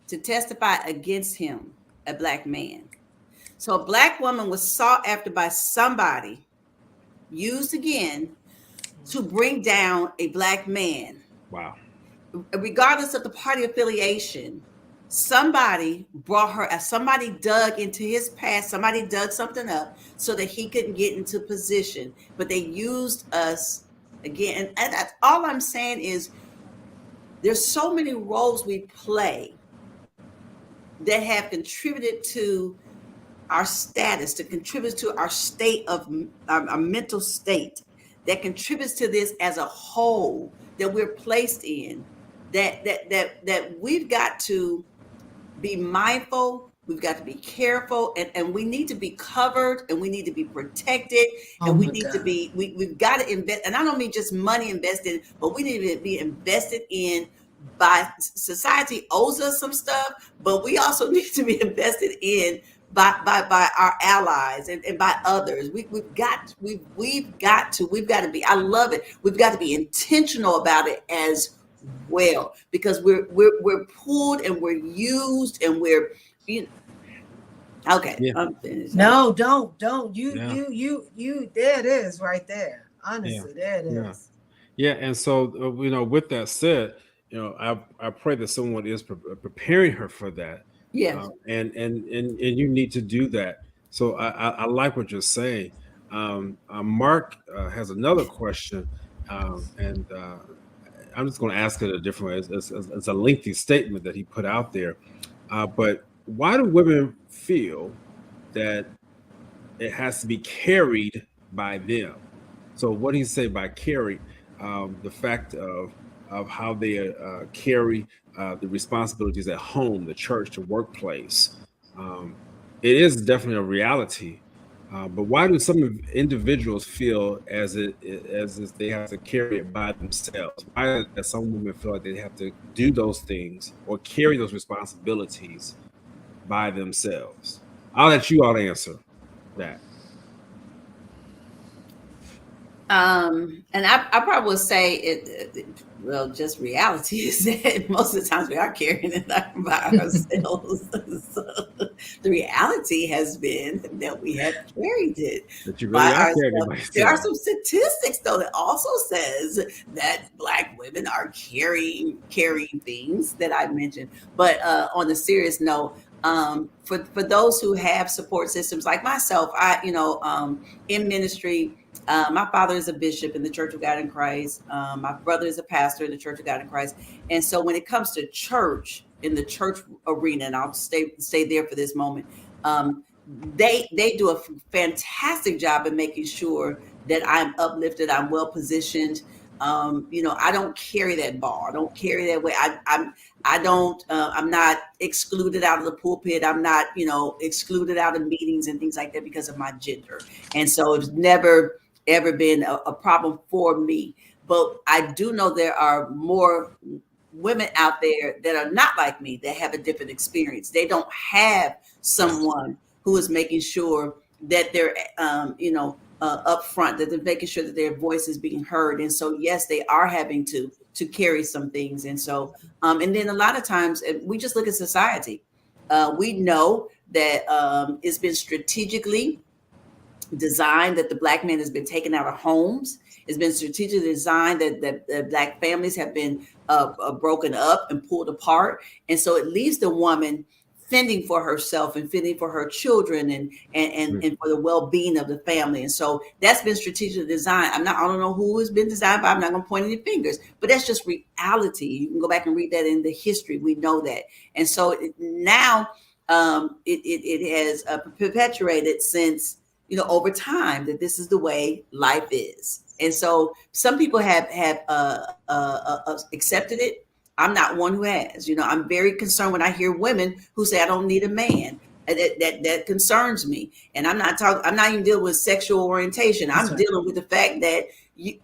to testify against him, a black man. So a black woman was sought after by somebody, used again to bring down a black man. Wow. Regardless of the party affiliation, somebody brought her, somebody dug into his past, somebody dug something up so that he couldn't get into position. But they used us again. And that's all I'm saying is there's so many roles we play that have contributed to our status, to contribute to our state of our mental state, that contributes to this as a whole that we're placed in, that we've got to be mindful, we've got to be careful, and we need to be covered, and we need to be protected, and we need to be, we've got to invest, and I don't mean just money invested, but we need to be invested in. By society owes us some stuff, but we also need to be invested in by our allies and by others. We've got to be, I love it. We've got to be intentional about it as well, because we're pulled and we're used and we're, okay. Yeah. I'm finished. No, don't. You, there it is right there. Honestly, there it is. Yeah. And so, with that said, I pray that someone is preparing her for that. Yes. And you need to do that. So I like what you're saying. Mark has another question, and I'm just going to ask it a different way. It's a lengthy statement that he put out there. But why do women feel that it has to be carried by them? So what do you say by carried? The fact of how they carry the responsibilities at home, the church, the workplace. It is definitely a reality. But why do some individuals feel as if they have to carry it by themselves? Why do some women feel like they have to do those things or carry those responsibilities by themselves? I'll let you all answer that. And I probably would say well, just reality is that most of the times we are carrying it by ourselves. So the reality has been that we have carried it by ourselves. There are some statistics though that also says that Black women are carrying things that I mentioned. But on a serious note, for those who have support systems like myself, in ministry. My father is a bishop in the Church of God in Christ. My brother is a pastor in the Church of God in Christ. And so when it comes to church, in the church arena, and I'll stay there for this moment, they do a fantastic job in making sure that I'm uplifted, I'm well positioned. I don't carry that bar. I don't carry that way. I'm not excluded out of the pulpit. I'm not, excluded out of meetings and things like that because of my gender. And so it's never ever been a problem for me. But I do know there are more women out there that are not like me, that have a different experience. They don't have someone who is making sure that they're, up front, that they're making sure that their voice is being heard. And so, yes, they are having to carry some things. And so, and then a lot of times we just look at society. We know that it's been strategically designed that the Black man has been taken out of homes. It's been strategically designed that Black families have been broken up and pulled apart. And so it leaves the woman fending for herself and fending for her children and for the well-being of the family. And so that's been strategically designed. I don't know who has been designed by, I'm not going to point any fingers, but that's just reality. You can go back and read that in the history. We know that. And so now it has perpetuated since, over time, that this is the way life is. And so some people have accepted it. I'm not one who has. I'm very concerned when I hear women who say I don't need a man. That concerns me. And I'm not even dealing with sexual orientation. I'm dealing with the fact that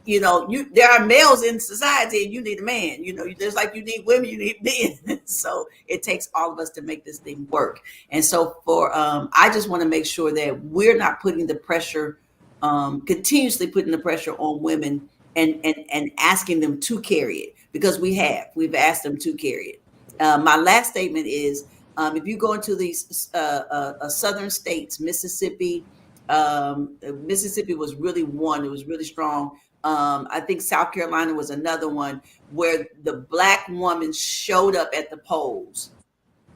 there are males in society and you need a man. There's like you need women, you need men. So it takes all of us to make this thing work. And so I just want to make sure that we're not putting the pressure, continuously putting the pressure on women and asking them to carry it, because we've asked them to carry it. My last statement is, if you go into these southern states, Mississippi was really one. It was really strong. I think South Carolina was another one where the Black woman showed up at the polls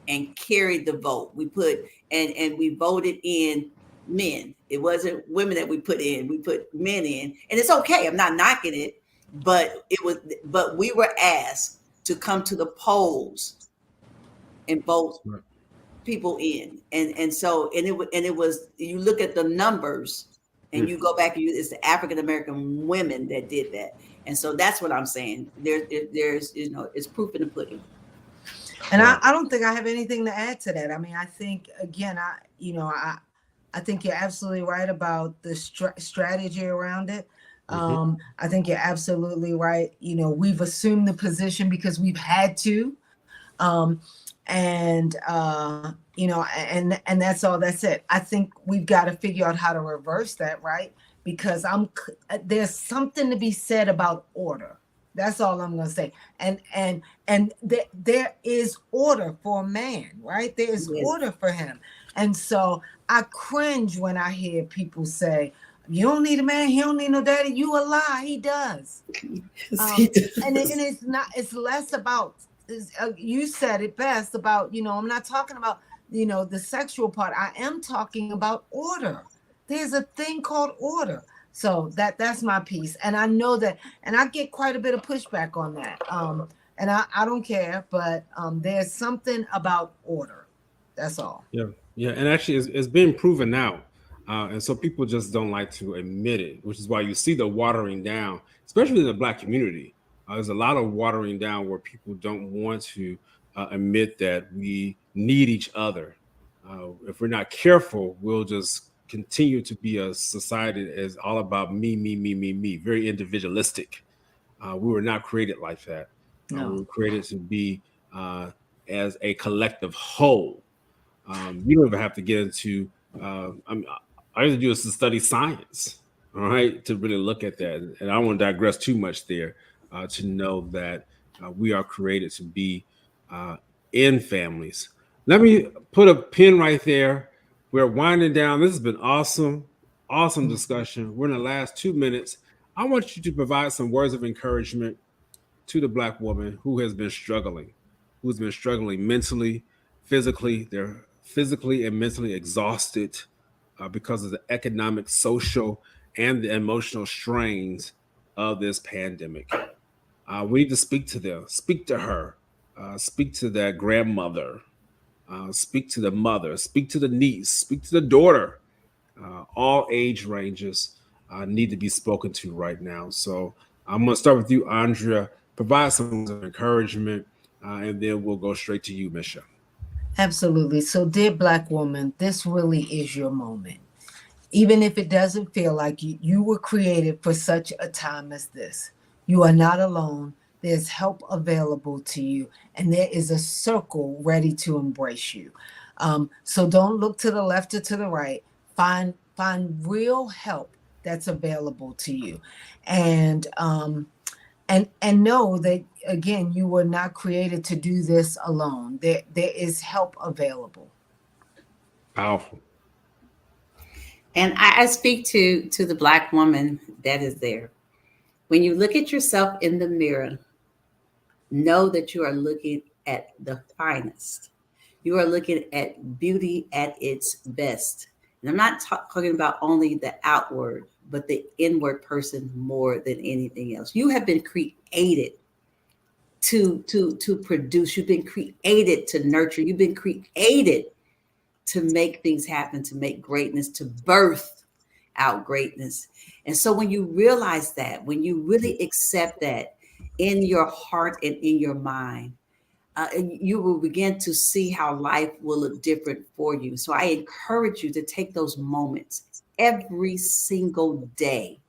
and carried the vote. We voted in men. It wasn't women that we put in. We put men in, and it's okay. I'm not knocking it, but we were asked to come to the polls and vote people in, and it was, you look at the numbers and you go back and it's the African American women that did that. And so that's what I'm saying. There's it's proof in the pudding. And I don't think I have anything to add to that. I mean, I think, again, I think you're absolutely right about the strategy around it. I think you're absolutely right. We've assumed the position because we've had to. And that's all. That's it. I think we've got to figure out how to reverse that, right? Because there's something to be said about order. That's all I'm going to say. And there is order for a man, right? There is order for him. And so I cringe when I hear people say, you don't need a man, he don't need no daddy. You a lie. He does. He does. And it's less about, you said it best about, I'm not talking about, the sexual part. I am talking about order. There's a thing called order. So that's my piece. And I know that, and I get quite a bit of pushback on that. And I don't care, but there's something about order. That's all. Yeah. Yeah. And actually it's been proven now. And so people just don't like to admit it, which is why you see the watering down, especially in the Black community. There's a lot of watering down where people don't want to admit that we need each other. If we're not careful, we'll just continue to be a society that is all about me, very individualistic. We were not created like that. No. We were created to be as a collective whole. You don't even have to get into, I used to do is to study science, all right, to really look at that. And I don't want to digress too much there. To know that we are created to be in families. Let me put a pin right there. We're winding down. This has been awesome discussion. We're in the last 2 minutes. I want you to provide some words of encouragement to the Black woman who has been struggling, mentally, physically. They're physically and mentally exhausted because of the economic, social, and the emotional strains of this pandemic. We need to speak to them, speak to her, speak to that grandmother, speak to the mother, speak to the niece, speak to the daughter. All age ranges need to be spoken to right now. So I'm going to start with you, Andrea. Provide some encouragement, and then we'll go straight to you, Misha. Absolutely. So, dear Black woman, this really is your moment. Even if it doesn't feel like you were created for such a time as this. You are not alone. There's help available to you, and there is a circle ready to embrace you. So don't look to the left or to the right. Find real help that's available to you, and know that, again, you were not created to do this alone. There is help available. Powerful. And I speak to the Black woman that is there. When you look at yourself in the mirror, know that you are looking at the finest. You are looking at beauty at its best. And I'm not talking about only the outward, but the inward person more than anything else. You have been created to produce. You've been created to nurture. You've been created to make things happen, to make greatness, to birth out greatness. And so when you realize that, when you really accept that in your heart and in your mind, and you will begin to see how life will look different for you. So I encourage you to take those moments every single day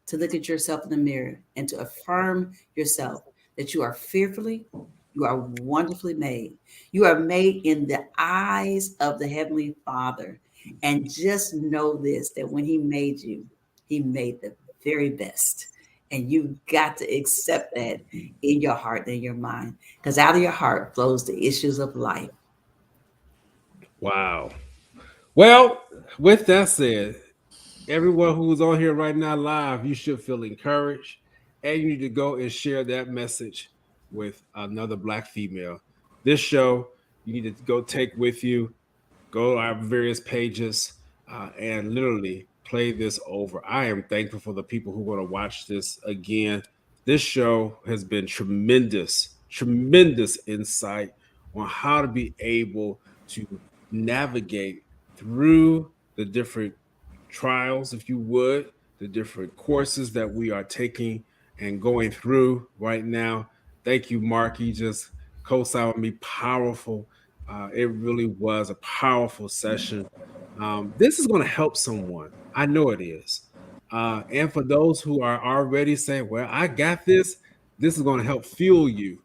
to look at yourself in the mirror and to affirm yourself that you are fearfully, you are wonderfully made. You are made in the eyes of the Heavenly Father. And just know this, that when He made you, He made the very best. And you've got to accept that in your heart and your mind, because out of your heart flows the issues of life. Wow. Well, with that said, everyone who's on here right now live, you should feel encouraged, and you need to go and share that message with another Black female. This show, you need to go take with you, go to our various pages, and literally play this over. I am thankful for the people who are going to watch this again. This show has been tremendous, tremendous insight on how to be able to navigate through the different trials, if you would, the different courses that we are taking and going through right now. Thank you, Mark. You just co-signed me. Powerful. It really was a powerful session. This is going to help someone. I know it is. And for those who are already saying, well, I got this is going to help fuel you,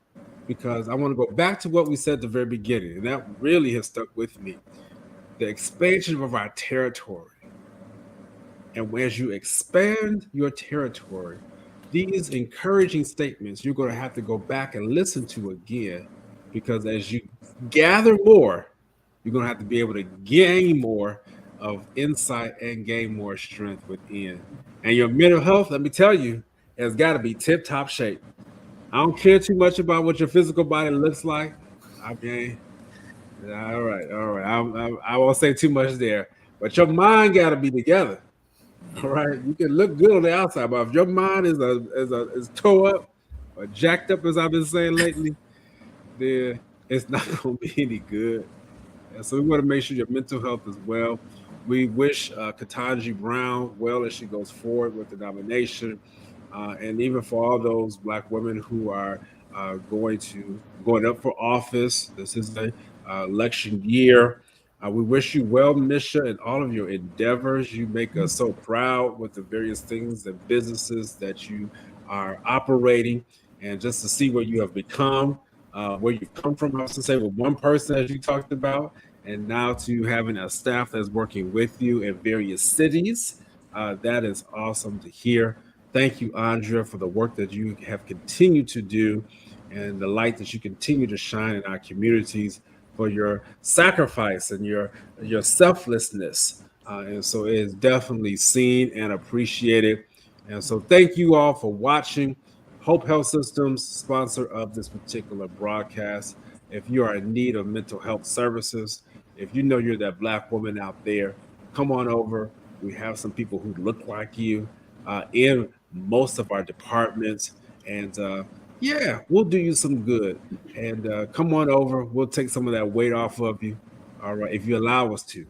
because I want to go back to what we said at the very beginning. And that really has stuck with me. The expansion of our territory. And as you expand your territory, these encouraging statements you're going to have to go back and listen to again, because as you gather more, you're going to have to be able to gain more of insight and gain more strength within. And your mental health, let me tell you, has got to be tip top shape. I don't care too much about what your physical body looks like. I mean, all right, all right. I won't say too much there, but your mind got to be together. All right, you can look good on the outside, but if your mind is tore up or jacked up, as I've been saying lately, then it's not going to be any good. And so we want to make sure your mental health is well. We wish Ketanji Brown well as she goes forward with the nomination, and even for all those Black women who are going up for office. This is a election year. We wish you well, Misha, in all of your endeavors. You make us so proud with the various things and businesses that you are operating, and just to see what you have become, where you've come from. I was to say with one person, as you talked about, and now to having a staff that's working with you in various cities. That is awesome to hear. Thank you, Andrea, for the work that you have continued to do and the light that you continue to shine in our communities, for your sacrifice and your selflessness. And so it is definitely seen and appreciated. And so thank you all for watching. Hope Health Systems, sponsor of this particular broadcast. If you are in need of mental health services, if you know you're that Black woman out there, come on over. We have some people who look like you in most of our departments. And yeah, we'll do you some good. And come on over. We'll take some of that weight off of you. All right, if you allow us to.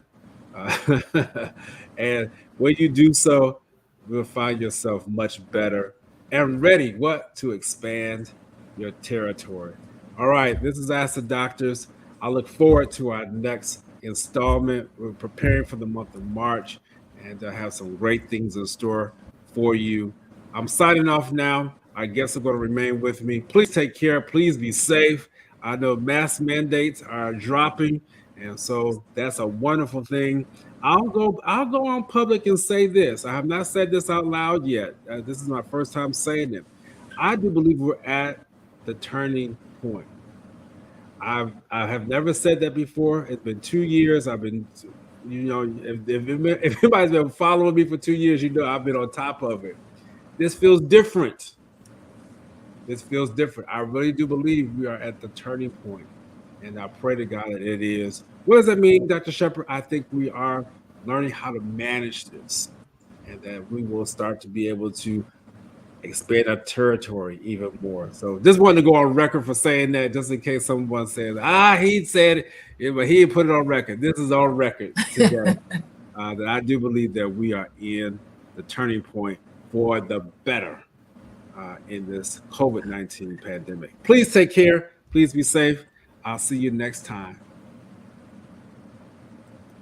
And when you do so, you'll find yourself much better and ready to expand your territory. All right, this is Ask the Doctors. I look forward to our next installment. We're preparing for the month of March, and I have some great things in store for you. I'm signing off now. Our guests are going to remain with me. Please take care. Please be safe. I know mask mandates are dropping, and so that's a wonderful thing. I'll go on public and say this. I have not said this out loud yet. This is my first time saying it. I do believe we're at the turning point. I have never said that before. It's been 2 years. I've been, if anybody's been following me for 2 years, you know I've been on top of it. This feels different. This feels different. I really do believe we are at the turning point, and I pray to God that it is. What does that mean, Dr. Shepard? I think we are learning how to manage this, and that we will start to be able to expand our territory even more. So just wanted to go on record for saying that, just in case someone says, he said it, but he didn't put it on record. This is on record today. That I do believe that we are in the turning point for the better in this COVID-19 pandemic. Please take care. Please be safe. I'll see you next time